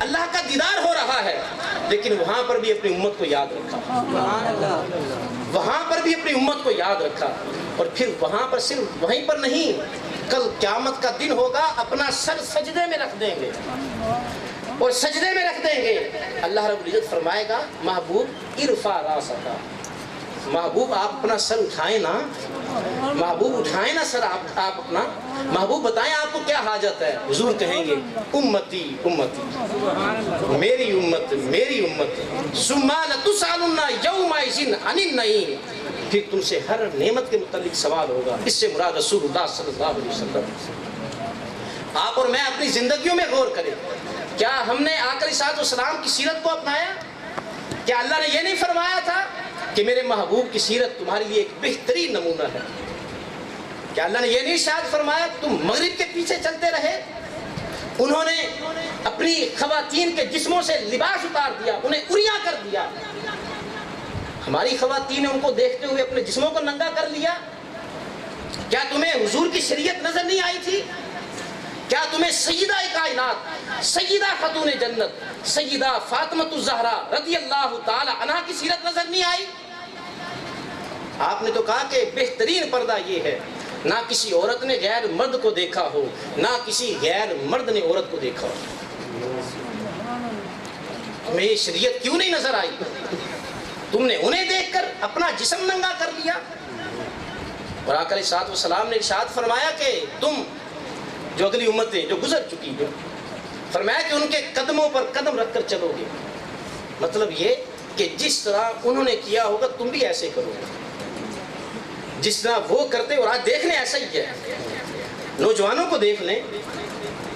اللہ کا دیدار ہو رہا ہے، لیکن وہاں پر بھی اپنی امت کو یاد رکھا، وہاں پر بھی اپنی امت کو یاد رکھا۔ اور پھر وہاں پر صرف وہیں پر نہیں، کل قیامت کا دن ہوگا، اپنا سر سجدے میں رکھ دیں گے اور سجدے میں رکھ دیں گے۔ اللہ رب العزت فرمائے گا محبوب ارفع راسک، محبوب آپ اپنا سر اٹھائیں نا، محبوب اٹھائیں نا سر آپ اپنا، محبوب بتائیں آپ کو کیا حاجت ہے۔ حضور کہیں گے امتی امتی، میری امت میری امت، ثم لتسألن یومئذ عن النعیم، پھر تم سے ہر نعمت کے متعلق سوال ہوگا۔ اس سے مراد رسول اللہ صلی اللہ علیہ وسلم۔ آپ اور میں اپنی زندگیوں میں غور کریں، کیا ہم نے آقا علیہ السلام کی سیرت کو اپنایا؟ کیا اللہ نے یہ نہیں فرمایا تھا کہ میرے محبوب کی سیرت تمہارے لیے ایک بہترین نمونہ ہے؟ کیا اللہ نے یہ نہیں ارشاد فرمایا تم مغرب کے پیچھے چلتے رہے؟ انہوں نے اپنی خواتین کے جسموں سے لباس اتار دیا، انہیں عریاں کر دیا۔ ہماری خواتین نے ان کو دیکھتے ہوئے اپنے جسموں کو ننگا کر لیا۔ کیا تمہیں حضور کی شریعت نظر نہیں آئی تھی؟ کیا تمہیں سیدہ کائنات، سیدہ خاتون جنت، سیدہ فاطمۃ الزہرا رضی اللہ تعالی عنہا کی سیرت نظر نہیں آئی؟ آپ نے تو کہا کہ بہترین پردہ یہ ہے، نہ کسی عورت نے غیر مرد کو دیکھا ہو، نہ کسی غیر مرد نے عورت کو دیکھا ہو۔ تمہیں یہ شریعت کیوں نہیں نظر آئی؟ تم نے انہیں دیکھ کر اپنا جسم ننگا کر لیا۔ اور آقا علیہ السلام نے ارشاد فرمایا کہ تم جو اگلی امتیں جو گزر چکی ہیں، فرمایا کہ ان کے قدموں پر قدم رکھ کر چلو گے۔ مطلب یہ کہ جس طرح انہوں نے کیا ہوگا تم بھی ایسے کرو گے، جس طرح وہ کرتے۔ اور آج دیکھ لیں ایسا ہی ہے، نوجوانوں کو دیکھ لیں،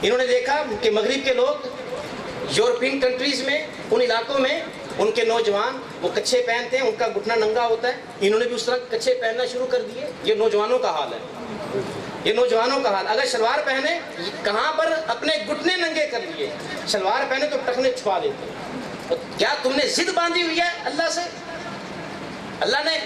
انہوں نے دیکھا کہ مغرب کے لوگ یورپین کنٹریز میں، ان علاقوں میں ان کے نوجوان وہ کچھے پہنتے ہیں، ان کا گھٹنا ننگا ہوتا ہے، انہوں نے بھی اس طرح کچھے پہننا شروع کر دیے۔ یہ نوجوانوں کا حال ہے، یہ نوجوانوں کا حال۔ اگر شلوار پہنے کہاں پر اپنے گھٹنے ننگے کر لیے، شلوار پہنے تو ٹخنے چھپا لیتے۔ کیا تم نے ضد باندھی ہوئی ہے اللہ سے؟ اللہ نے